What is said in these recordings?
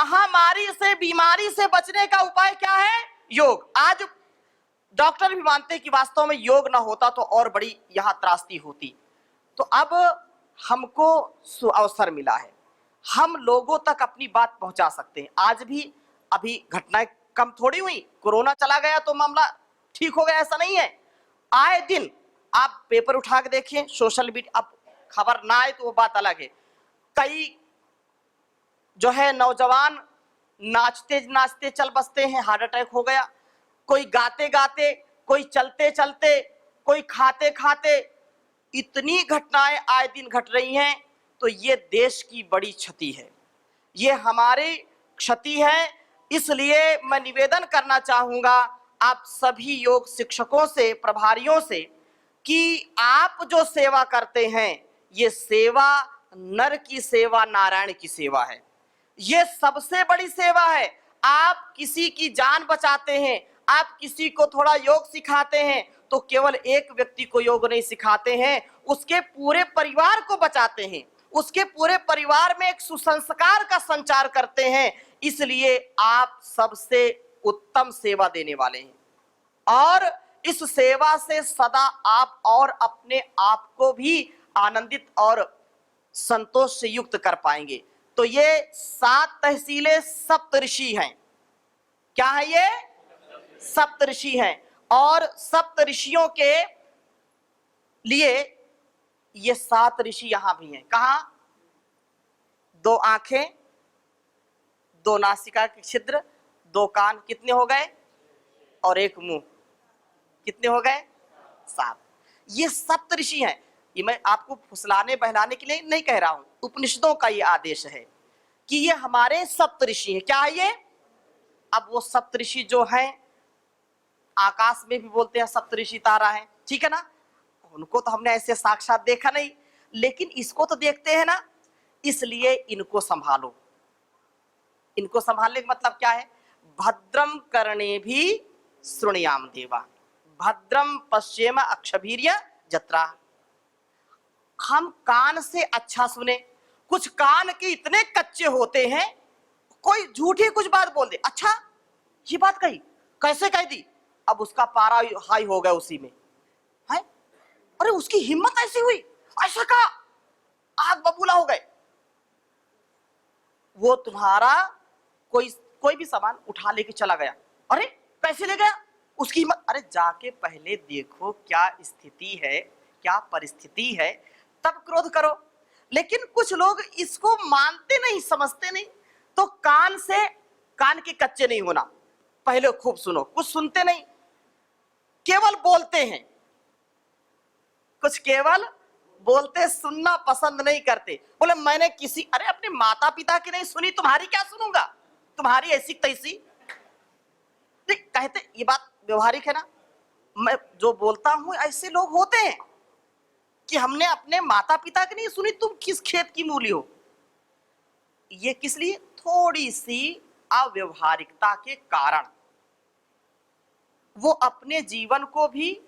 महामारी से, बीमारी से बचने का उपाय क्या है? योग। आज डॉक्टर भी मानते हैं कि वास्तव में योग ना होता तो और बड़ी यहां त्रासदी होती। तो अब हमको अवसर मिला है, हम लोगों तक अपनी बात पहुंचा सकते हैं। आज भी अभी घटनाएं कम थोड़ी हुई, कोरोना चला गया तो मामला ठीक हो गया, ऐसा नहीं है। आए दिन आप पेपर उठा के देखिए, सोशल मीडिया, अब खबर ना आए तो वो बात अलग है, कई जो है नौजवान नाचते नाचते चल बसते हैं, हार्ट अटैक हो गया, कोई गाते गाते, कोई चलते चलते, कोई खाते खाते, इतनी घटनाएं आए दिन घट रही हैं। तो ये देश की बड़ी क्षति है, ये हमारी क्षति है। इसलिए मैं निवेदन करना चाहूंगा आप सभी योग शिक्षकों से, प्रभारियों से, कि आप जो सेवा करते हैं ये सेवा नर की सेवा, नारायण की सेवा है, ये सबसे बड़ी सेवा है। आप किसी की जान बचाते हैं, आप किसी को थोड़ा योग सिखाते हैं तो केवल एक व्यक्ति को योग नहीं सिखाते हैं, उसके पूरे परिवार को बचाते हैं, उसके पूरे परिवार में एक सुसंस्कार का संचार करते हैं। इसलिए आप सबसे उत्तम सेवा देने वाले हैं और इस सेवा से सदा आप और अपने आप को भी आनंदित और संतोष से युक्त कर पाएंगे। तो ये 7 तहसीलें सप्तऋषि हैं। क्या है ये? सप्तऋषि हैं। और सप्तऋषियों के लिए ये 7 ऋषि यहां भी हैं। कहां? 2 आंखें, 2 नासिका के छिद्र, 2 कान, कितने हो गए? और 1 मुंह, कितने हो गए? 7। ये सप्तऋषि हैं। ये मैं आपको फुसलाने बहलाने के लिए नहीं कह रहा हूं, उपनिषदों का ये आदेश है कि ये हमारे सप्तऋषि हैं। क्या है ये? अब वो सप्तऋषि जो हैं, आकाश में भी बोलते हैं सप्तऋषि तारा है, ठीक है ना, उनको तो हमने ऐसे साक्षात देखा नहीं, लेकिन इसको तो देखते हैं ना, इसलिए इनको संभालो। इनको संभालने का मतलब क्या है? भद्रम कर्णे भी शृणुयाम देवा, भद्रम पश्येम अक्षभीर्य जत्रा। हम कान से अच्छा सुने। कुछ कान के इतने कच्चे होते हैं, कोई झूठी कुछ बात बोल दे, अच्छा ये बात कही, कैसे कह दी, अब उसका पारा हाई हो गया उसी में है। अरे उसकी हिम्मत ऐसी हुई, ऐसा कहा, आग बबूला हो गए। वो तुम्हारा कोई भी सामान उठा लेके चला गया, अरे कैसे ले गया, उसकी हिम्मत। अरे जाके पहले देखो क्या स्थिति है, क्या परिस्थिति है, तब क्रोध करो। लेकिन कुछ लोग इसको मानते नहीं, समझते नहीं। तो कान के कच्चे नहीं होना, पहले खूब सुनो। कुछ सुनते नहीं, केवल बोलते हैं, कुछ केवल बोलते, सुनना पसंद नहीं करते। बोले मैंने किसी, अरे अपने माता पिता की नहीं सुनी, तुम्हारी क्या सुनूंगा, तुम्हारी ऐसी तैसी। कहते ये बात व्यवहारिक है ना, मैं जो बोलता हूं ऐसे लोग होते हैं कि हमने अपने माता पिता की नहीं सुनी, तुम किस खेत की मूली हो। ये किस लिए? थोड़ी सी अव्यवहारिकता के कारण वो अपने जीवन को भी,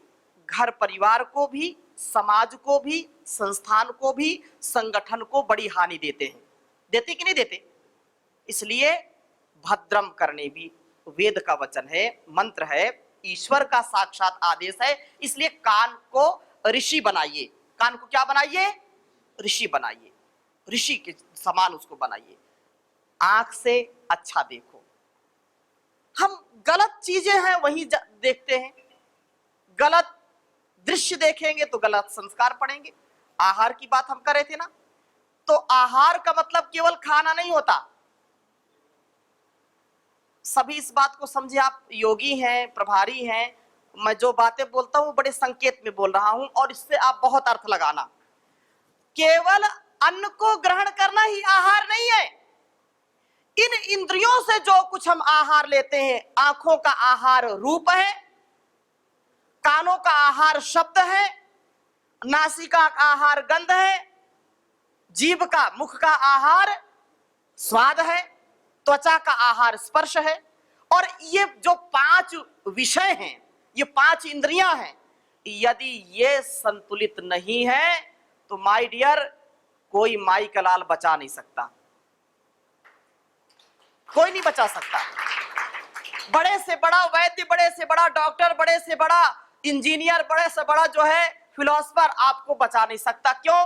घर परिवार को भी, समाज को भी, संस्थान को भी, संगठन को बड़ी हानि देते हैं। देते कि नहीं देते? इसलिए भद्रम करने भी वेद का वचन है, मंत्र है, ईश्वर का साक्षात आदेश है। इसलिए कान को ऋषि बनाइए। कान को क्या बनाइए? ऋषि बनाइए, ऋषि के समान उसको बनाइए। आंख से अच्छा देखो। हम गलत चीजें हैं वही देखते हैं, गलत दृश्य देखेंगे तो गलत संस्कार पड़ेंगे। आहार की बात हम कर रहे थे ना, तो आहार का मतलब केवल खाना नहीं होता। सभी इस बात को समझे, आप योगी हैं, प्रभारी हैं, मैं जो बातें बोलता हूं बड़े संकेत में बोल रहा हूं और इससे आप बहुत अर्थ लगाना। केवल अन्न को ग्रहण करना ही आहार नहीं है। इन इंद्रियों से जो कुछ हम आहार लेते हैं, आंखों का आहार रूप है, कानों का आहार शब्द है, नासिका का आहार गंध है, जीभ का, मुख का आहार स्वाद है, त्वचा का आहार स्पर्श है। और ये जो 5 विषय हैं, ये 5 इंद्रियां हैं, यदि ये संतुलित नहीं है तो माय डियर, कोई माई का लाल बचा नहीं सकता। कोई नहीं बचा सकता। बड़े से बड़ा वैद्य, बड़े से बड़ा डॉक्टर, बड़े से बड़ा इंजीनियर, बड़े से बड़ा जो है फिलोसफर आपको बचा नहीं सकता। क्यों?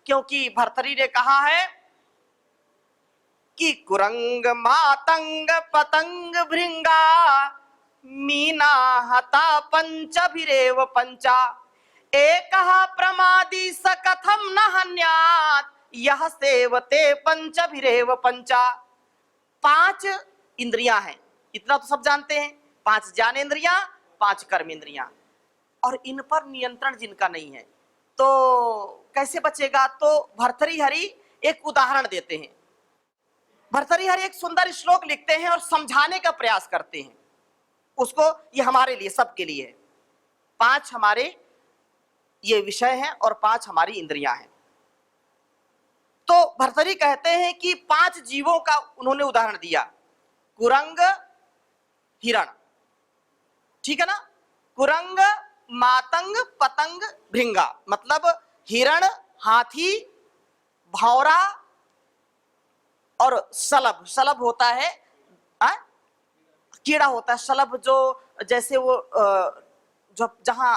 क्योंकि भर्तृहरि ने कहा है कि कुरंग मातंग पतंग भृंगा मीना हता पंचभिरेव पंचा एकः प्रमादी स कथम न हन्यात् यह सेवते पंचभिरेव पंचा। 5 इंद्रियां हैं, इतना तो सब जानते हैं। 5 ज्ञानेंद्रियां, 5 कर्मेंद्रियां, और इन पर नियंत्रण जिनका नहीं है तो कैसे बचेगा? तो भर्तृहरि एक उदाहरण देते हैं। भर्तृहरि एक सुंदर श्लोक लिखते हैं और समझाने का प्रयास करते हैं उसको। ये हमारे लिए, सबके लिए है। 5 हमारे ये विषय हैं और 5 हमारी इंद्रियां हैं। तो भर्तृहरि कहते हैं कि 5 जीवों का उन्होंने उदाहरण दिया। कुरंग, हिरण, ठीक है ना? कुरंग, मातंग, पतंग, भृंगा, मतलब हिरण, हाथी, भौरा और शलभ। शलभ होता है कीड़ा होता है। शलभ जो जैसे वो जो जहां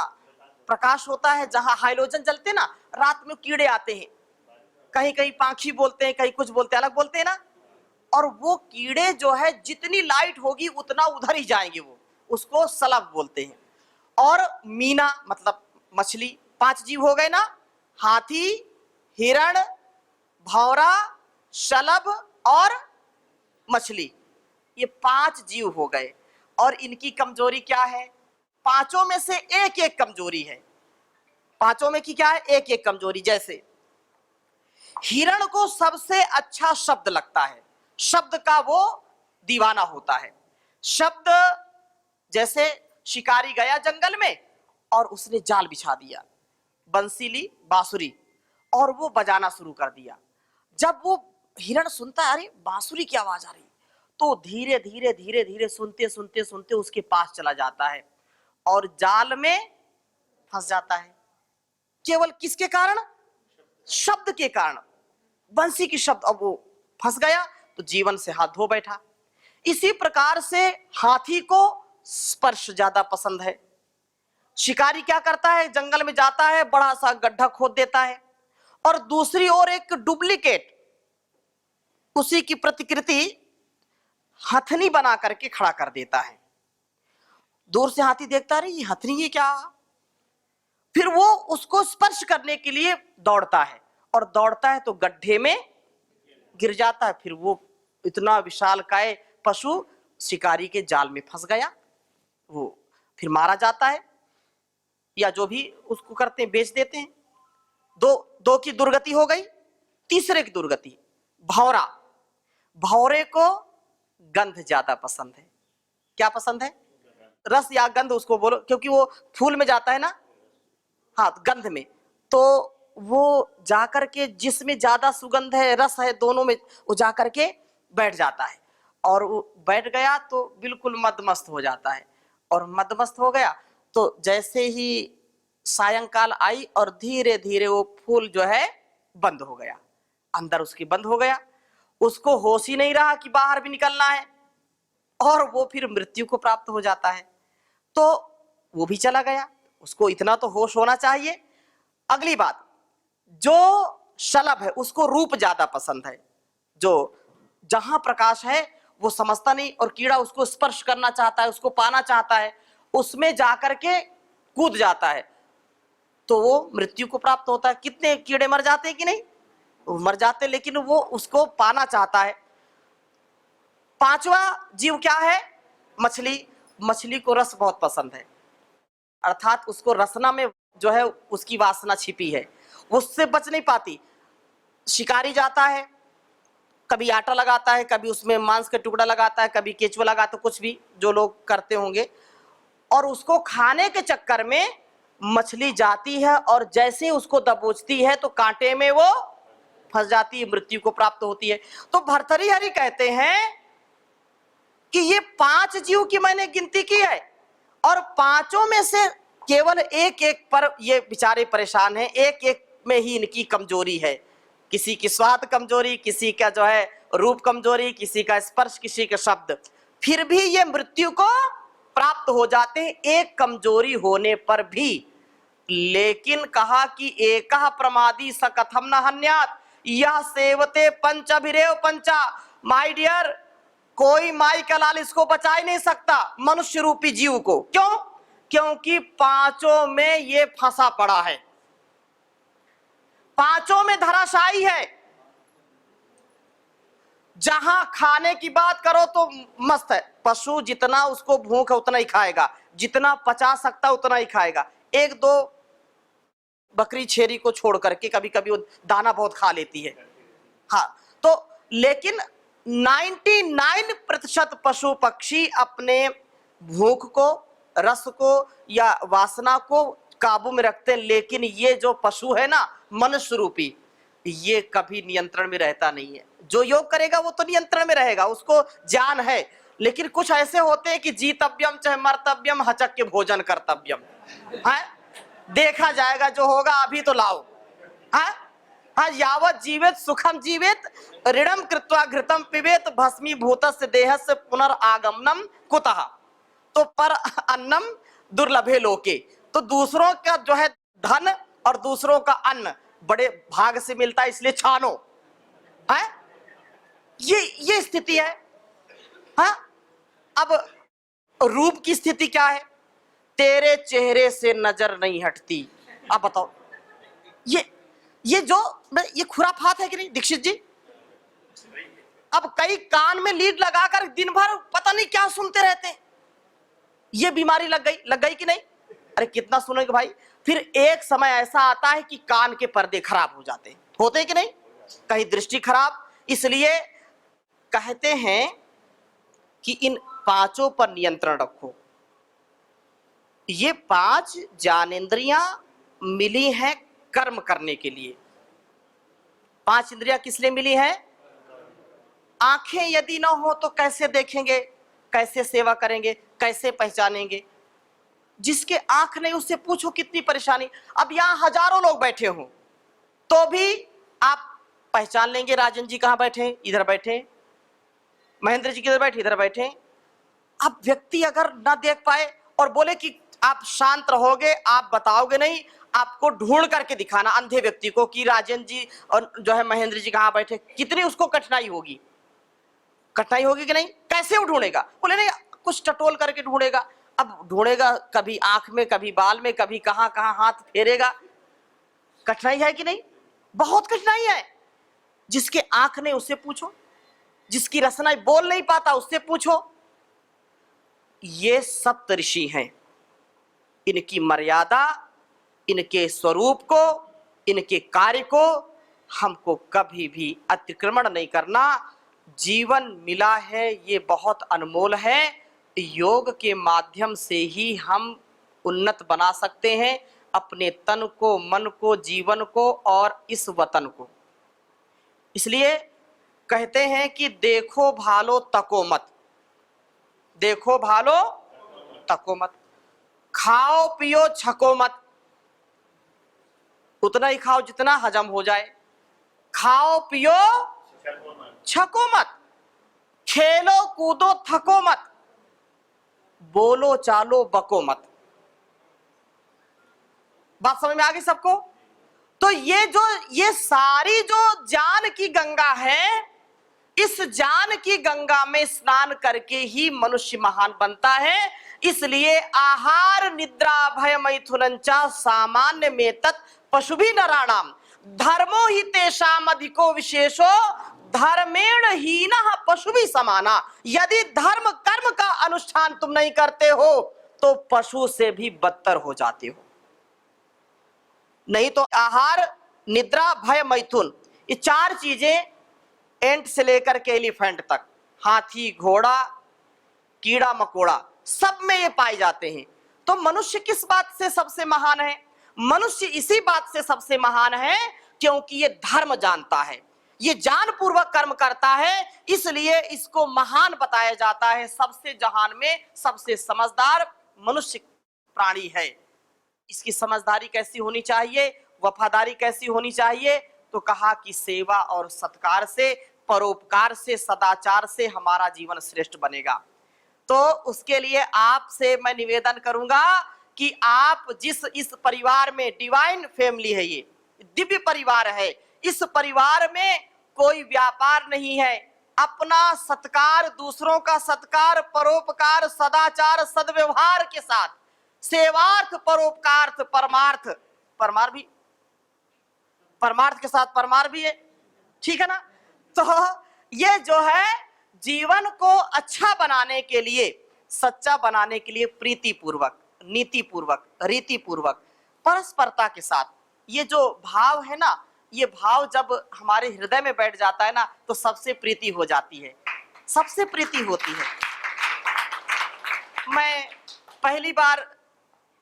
प्रकाश होता है, जहां हाइड्रोजन जलते ना, रात में कीड़े आते हैं। कहीं कहीं पांखी बोलते हैं, कहीं कुछ बोलते हैं, अलग बोलते हैं ना। और वो कीड़े जो है जितनी लाइट होगी उतना उधर ही जाएंगे, वो उसको शलभ बोलते हैं। और मीना मतलब मछली। 5 जीव हो गए ना, हाथी, हिरण, भौरा, शलभ और मछली। ये 5 जीव हो गए। और इनकी कमजोरी क्या है? 5 में से एक एक कमजोरी है। 5 में की क्या है? एक एक कमजोरी। जैसे हिरण को सबसे अच्छा शब्द लगता है, शब्द का वो दीवाना होता है। शब्द, जैसे शिकारी गया जंगल में और उसने जाल बिछा दिया, बंसी ली, बांसुरी, और वो बजाना शुरू कर दिया। जब वो हिरण सुनता है, अरे बांसुरी की आवाज आ रही, तो धीरे धीरे धीरे धीरे सुनते सुनते सुनते उसके पास चला जाता है और जाल में फंस जाता है। केवल किसके कारण? शब्द के कारण, बंसी की शब्द। अब वो फंस गया तो जीवन से हाथ धो बैठा। इसी प्रकार से हाथी को स्पर्श ज्यादा पसंद है। शिकारी क्या करता है? जंगल में जाता है, बड़ा सा गड्ढा खोद देता है और दूसरी ओर एक डुप्लीकेट उसी की प्रतिकृति हथनी बना करके खड़ा कर देता है। दूर से हाथी देखता है, ये हथनी है क्या? फिर वो उसको स्पर्श करने के लिए दौड़ता है और दौड़ता है तो गड्ढे में गिर जाता है। फिर वो इतना विशालकाय पशु शिकारी के जाल में फंस गया, वो फिर मारा जाता है, या जो भी उसको करते हैं बेच देते हैं। दो की दुर्गति हो गई। तीसरे की दुर्गति, भौरा। भौरे को गंध ज्यादा पसंद है। क्या पसंद है? रस या गंध उसको बोलो, क्योंकि वो फूल में जाता है ना, हाँ गंध में, तो वो जाकर के जिसमें ज्यादा सुगंध है, रस है, दोनों में वो जाकर के बैठ जाता है। और वो बैठ गया तो बिल्कुल मदमस्त हो जाता है। और मदमस्त हो गया तो जैसे ही सायंकाल आई और धीरे धीरे वो फूल जो है बंद हो गया, अंदर उसकी बंद हो गया। उसको होश ही नहीं रहा कि बाहर भी निकलना है, और वो फिर मृत्यु को प्राप्त हो जाता है। तो वो भी चला गया। उसको इतना तो होश होना चाहिए। अगली बात, जो शलभ है उसको रूप ज्यादा पसंद है। जो जहां प्रकाश है वो समझता नहीं, और कीड़ा उसको स्पर्श करना चाहता है, उसको पाना चाहता है, उसमें जाकर के कूद जाता है तो वो मृत्यु को प्राप्त होता है। कितने कीड़े मर जाते हैं कि नहीं? वो मर जाते, लेकिन वो उसको पाना चाहता है। 5वां जीव क्या है? मछली। मछली को रस बहुत पसंद है, अर्थात उसको रसना में जो है उसकी वासना छिपी है, उससे बच नहीं पाती। शिकारी जाता है, कभी आटा लगाता है, कभी उसमें मांस का टुकड़ा लगाता है, कभी केचुआ लगाता है, कुछ भी जो लोग करते होंगे, और उसको खाने के चक्कर में मछली जाती है और जैसे उसको दबोचती है तो कांटे में वो फंस जाती है, मृत्यु को प्राप्त होती है। तो भर्तृहरि कहते हैं कि ये 5 जीव की मैंने गिनती की है और 5 में से केवल एक एक पर ये बेचारे परेशान हैं, एक एक में ही इनकी कमजोरी है। किसी की स्वाद कमजोरी, किसी का जो है रूप कमजोरी, किसी का स्पर्श, किसी का शब्द, फिर भी ये मृत्यु को प्राप्त हो जाते हैं एक कमजोरी होने पर भी। लेकिन कहा कि एकः प्रमादी स कथम न हन्यात्, यह सेवते पंच अभिरेव पंचा। माय डियर, कोई माई का लाल इसको बचा ही नहीं सकता, मनुष्य रूपी जीव को। क्यों? क्योंकि पांचों में ये फंसा पड़ा है, पांचों में धराशायी है। जहां खाने की बात करो तो मस्त है, पशु जितना उसको भूख है उतना ही खाएगा, जितना पचा सकता उतना ही खाएगा। एक दो बकरी छेरी को छोड़ करके कभी कभी वो दाना बहुत खा लेती है, हाँ। तो लेकिन 99% पशु पक्षी अपने भूख को, रस को या वासना को काबू में रखते हैं। लेकिन ये जो पशु है ना, मनुष्य रूपी, ये कभी नियंत्रण में रहता नहीं है। जो योग करेगा वो तो नियंत्रण में रहेगा, उसको ज्ञान है। लेकिन कुछ ऐसे होते हैं कि जीतव्यम चाहे मर्तव्यम हचक के भोजन कर्तव्यम है, देखा जाएगा जो होगा, अभी तो लाओ। हाँ, यावत जीवित सुखम जीवित ऋणम कृत्वा घृतम पिबेत भस्मीभूतस्य देहस्य पुनरागमनम कुतः। तो पर अन्नम दुर्लभे लोके, तो दूसरों का जो है धन और दूसरों का अन्न बड़े भाग से मिलता है, इसलिए छानो है। ये स्थिति है। हाँ, अब रूप की स्थिति क्या है? तेरे चेहरे से नजर नहीं हटती। अब बताओ, ये जो ये खुराफात है कि नहीं दीक्षित जी? अब कई कान में लीड लगाकर दिन भर पता नहीं क्या सुनते रहते हैं। ये बीमारी लग गई कि नहीं? अरे कितना सुनेंगे भाई। फिर एक समय ऐसा आता है कि कान के पर्दे खराब हो जाते हैं, होते हैं कि नहीं? कहीं दृष्टि खराब। इसलिए कहते हैं कि इन पांचों पर नियंत्रण रखो। ये पांच ज्ञानेंद्रियां मिली हैं कर्म करने के लिए। पांच इंद्रियां किस लिए मिली हैं? आंखें यदि ना हो तो कैसे देखेंगे, कैसे सेवा करेंगे, कैसे पहचानेंगे? जिसके आंख नहीं उससे पूछो कितनी परेशानी। अब यहां हजारों लोग बैठे हों तो भी आप पहचान लेंगे राजन जी कहां बैठे, इधर बैठे, महेंद्र जी किधर बैठे, इधर बैठे। अब व्यक्ति अगर ना देख पाए और बोले कि आप शांत रहोगे, आप बताओगे नहीं, आपको ढूंढ करके दिखाना अंधे व्यक्ति को कि राजन जी और जो है महेंद्र जी कहां बैठे, कितनी उसको कठिनाई होगी। कठिनाई होगी कि नहीं? कैसे वो ढूंढेगा? बोले नहीं, कुछ टटोल करके ढूंढेगा। अब ढूंढेगा कभी आंख में, कभी बाल में, कभी कहां कहां हाथ फेरेगा। कठिनाई है कि नहीं? बहुत कठिनाई है। जिसके आंख नहीं उससे पूछो, जिसकी रसना बोल नहीं पाता उससे पूछो। ये सप्त ऋषि हैं, इनकी मर्यादा, इनके स्वरूप को, इनके कार्य को हमको कभी भी अतिक्रमण नहीं करना। जीवन मिला है ये बहुत अनमोल है, योग के माध्यम से ही हम उन्नत बना सकते हैं अपने तन को, मन को, जीवन को और इस वतन को। इसलिए कहते हैं कि देखो भालो तको मत, देखो भालो तको मत, खाओ पियो छको मत, उतना ही खाओ जितना हजम हो जाए, खाओ पियो छको मत, खेलो कूदो थको मत, बोलो चालो बको मत। बात समझ में आ गई सबको? तो ये सारी जो ज्ञान की गंगा है, इस ज्ञान की गंगा में स्नान करके ही मनुष्य महान बनता है। इसलिए आहार निद्रा भय मैथुनंचा सामान्य में तत् पशुभि नराणाम धर्मो ही तेषाम अधिको विशेषो धर्मेण हीनः पशुभि समाना। यदि धर्म कर्म का अनुष्ठान तुम नहीं करते हो तो पशु से भी बदतर हो जाते हो। नहीं तो आहार निद्रा भय मैथुन, ये चार चीजें एंट से लेकर के एलिफेंट तक, हाथी घोड़ा कीड़ा मकोड़ा, सब में ये पाए जाते हैं। तो मनुष्य किस बात से सबसे महान है? मनुष्य इसी बात से सबसे महान है क्योंकि ये धर्म जानता है, ये जान पूर्वक कर्म करता है, इसलिए इसको महान बताया जाता है। सबसे जहान में सबसे समझदार मनुष्य प्राणी है। इसकी समझदारी कैसी होनी चाहिए, वफादारी कैसी होनी चाहिए? तो कहा कि सेवा और सत्कार से परोपकार से, सदाचार से हमारा जीवन श्रेष्ठ बनेगा। तो उसके लिए आपसे मैं निवेदन करूंगा कि आप जिस इस परिवार में, डिवाइन फैमिली है, ये दिव्य परिवार है, इस परिवार में कोई व्यापार नहीं है। अपना सत्कार, दूसरों का सत्कार, परोपकार, सदाचार, सद्व्यवहार के साथ, सेवार्थ, परोपकार, परमार्थ, परमार्थ भी, परमार्थ के साथ परमार्थ भी है, ठीक है ना। तो ये जो है जीवन को अच्छा बनाने के लिए, सच्चा बनाने के लिए प्रीति पूर्वक, नीति पूर्वक, रीति पूर्वक, परस्परता के साथ, ये जो भाव है ना, ये भाव जब हमारे हृदय में बैठ जाता है ना, तो सबसे प्रीति हो जाती है, सबसे प्रीति होती है। मैं पहली बार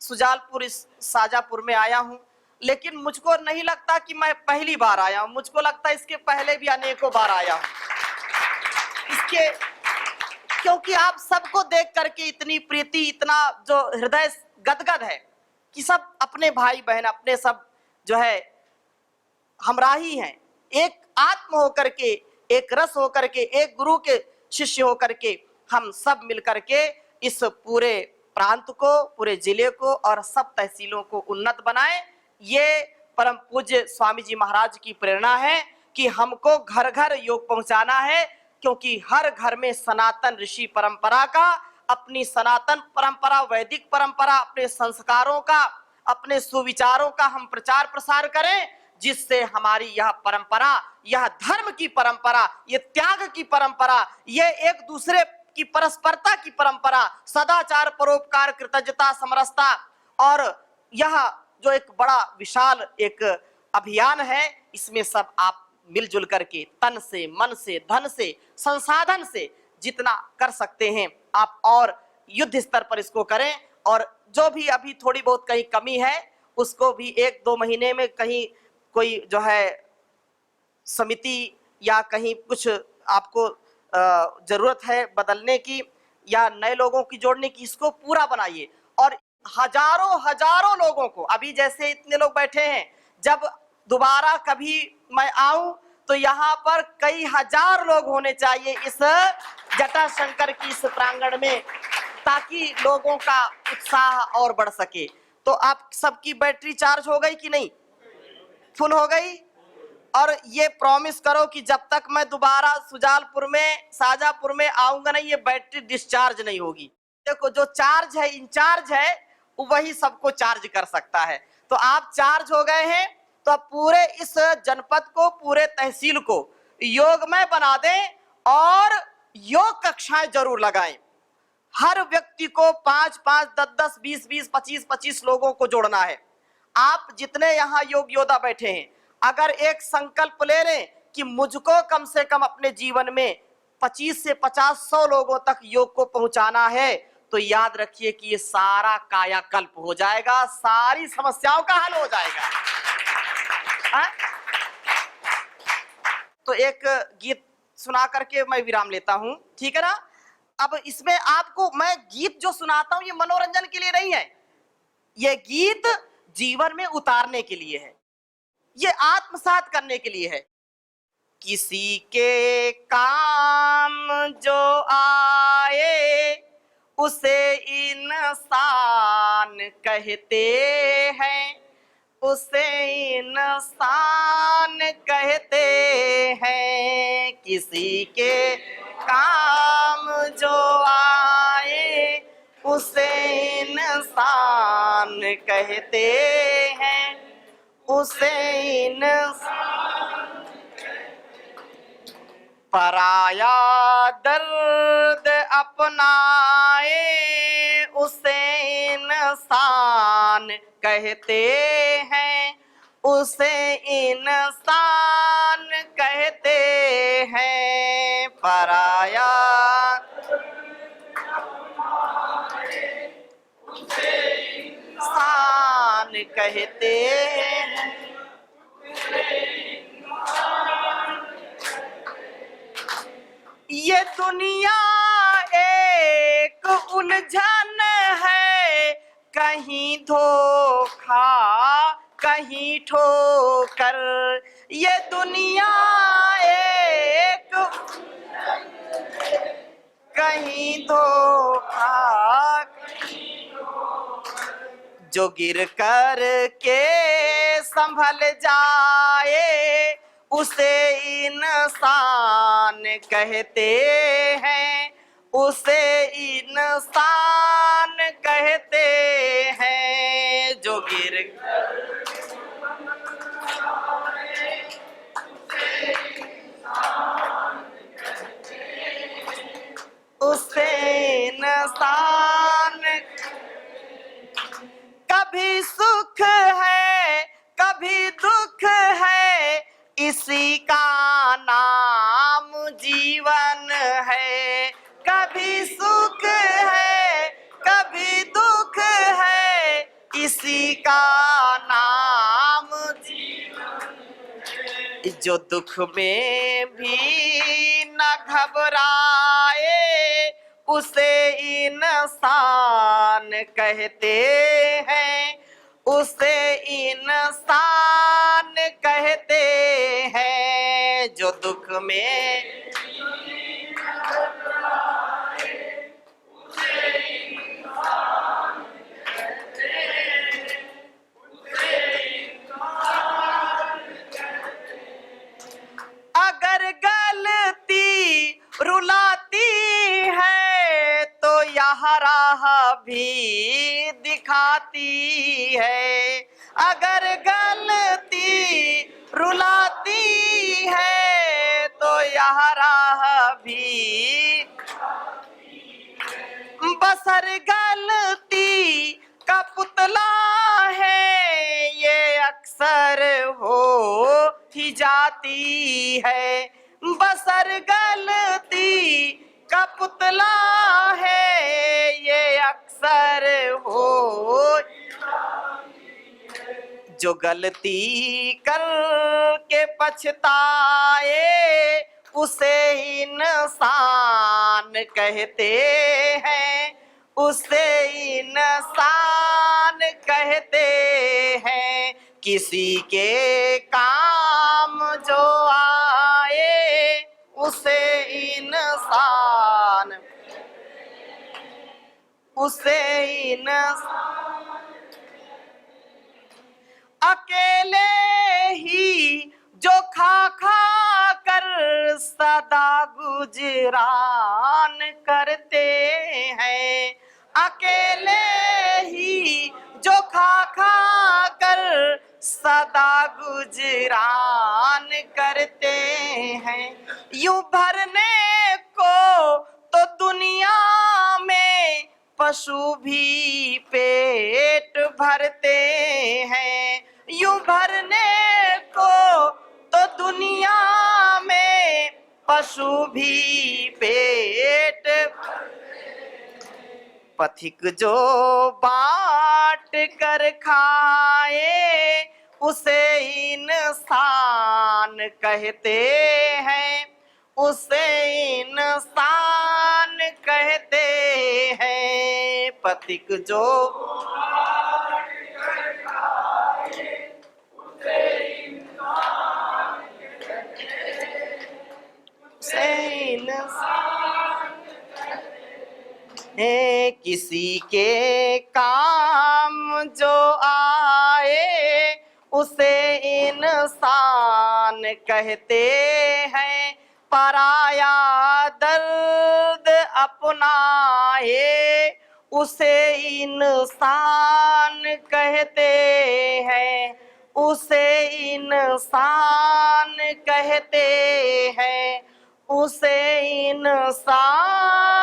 सुजालपुर, इस शाजापुर में आया हूं, लेकिन मुझको नहीं लगता कि मैं पहली बार आया हूं, मुझको लगता है इसके पहले भी अनेकों बार आया हूं। इसके क्योंकि आप सबको देख करके इतनी प्रीति, इतना जो हृदय गदगद है कि सब अपने भाई बहन, अपने सब जो है हमराही हैं, एक आत्म होकर के, एक रस होकर के, एक गुरु के शिष्य होकर के हम सब मिलकर के इस पूरे प्रांत को, पूरे जिले को और सब तहसीलों को उन्नत बनाएं। ये परम पूज्य स्वामी जी महाराज की प्रेरणा है कि हमको घर घर योग पहुंचाना है, क्योंकि हर घर में सनातन ऋषि परंपरा का, अपनी सनातन परंपरा, वैदिक परंपरा, अपने संस्कारों का, अपने सुविचारों का हम प्रचार प्रसार करें, जिससे हमारी यह परंपरा, यह धर्म की परंपरा, ये त्याग की परंपरा, ये एक दूसरे की परस्परता की परंपरा, सदाचार, परोपकार, कृतज्ञता, समरसता, और यह जो एक बड़ा विशाल एक अभियान है, इसमें सब आप मिलजुल करके तन से, मन से, धन से, संसाधन से जितना कर सकते हैं आप, और युद्ध स्तर पर इसको करें। और जो भी अभी थोड़ी बहुत कहीं कमी है, उसको भी 1-2 महीने में कहीं कोई जो है समिति या कहीं कुछ आपको जरूरत है बदलने की या नए लोगों की जोड़ने की, इसको पूरा बनाइए। और हजारों हजारों लोगों को, अभी जैसे इतने लोग बैठे हैं, जब दोबारा कभी मैं आऊं तो यहाँ पर कई हजार लोग होने चाहिए इस जटाशंकर की इस प्रांगण में, ताकि लोगों का उत्साह और बढ़ सके। तो आप सबकी बैटरी चार्ज हो गई कि नहीं? फुल हो गई? और ये प्रॉमिस करो कि जब तक मैं दोबारा सुजालपुर में, शाजापुर में आऊंगा नहीं, ये बैटरी डिस्चार्ज नहीं होगी। देखो, जो चार्ज है, इंचार्ज है, वही सबको चार्ज कर सकता है। तो आप चार्ज हो गए हैं, तो अब पूरे इस जनपद को, पूरे तहसील को योगमय बना दें और योग कक्षाएं जरूर लगाएं। हर व्यक्ति को 5-5, 10-10, 20-20, 25-25 लोगों को जोड़ना है। आप जितने यहाँ योग योद्धा बैठे हैं, अगर एक संकल्प ले लें कि मुझको कम से कम अपने जीवन में 25 से 50-100 लोगों तक योग को पहुंचाना है, तो याद रखिए कि ये सारा कायाकल्प हो जाएगा, सारी समस्याओं का हल हो जाएगा। तो एक गीत सुना करके मैं विराम लेता हूं, ठीक है ना। अब इसमें आपको मैं गीत जो सुनाता हूं, ये मनोरंजन के लिए नहीं है, ये गीत जीवन में उतारने के लिए है, ये आत्मसात करने के लिए है। किसी के काम जो आए उसे इंसान कहते हैं, उसे इंसान कहते हैं। किसी के काम जो आए उसे इंसान कहते हैं, उसे इंसान। पराया दर्द अपनाए उसे इंसान कहते हैं, उसे इंसान कहते हैं। पराया उसे इंसान कहते हैं। ये दुनिया एक उलझन है, कहीं धोखा कहीं ठोकर। ये दुनिया एक जो गिर कर के संभल जाए उसे इंसान कहते हैं, उसे इंसान कहते हैं। जो गिर उसे इंसान, कभी सुख है कभी दुख है, इसी का नाम जीवन है। कभी सुख है कभी दुख है, इसी का नाम जीवन है। जो दुख में भी न घबराए उसे इंसान कहते हैं, उसे इंसान कहते हैं। जो दुख में अगर गलती रुलाती है तो यह राह भी दिखाती है। अगर गलती रुलाती है तो यह राह भी, बसर गलती का पुतला है ये अक्सर हो ही जाती है। बसर गलती का पुतला है ये अक्सर हो, जो गलती करके पछताए उसे इंसान कहते हैं, उसे इंसान कहते हैं। किसी के काम जो आए उसे इंसान, उसे इंसान, अकेले ही जो खा खा कर सदा गुजरान करते हैं। अकेले ही जो खा खा कर सदा गुजरान करते हैं। यूं भरने को तो दुनिया में पशु भी पेट भरते हैं। यूं भरने को तो दुनिया में पशु भी पेट, पथिक जो बांट कर खाए उसे इंसान कहते हैं, उसे इंसान कहते हैं। पथिक जो किसी के काम जो आए उसे इंसान कहते हैं। पराया दर्द अपनाए उसे इंसान कहते हैं, उसे इंसान कहते हैं, उसे इंसान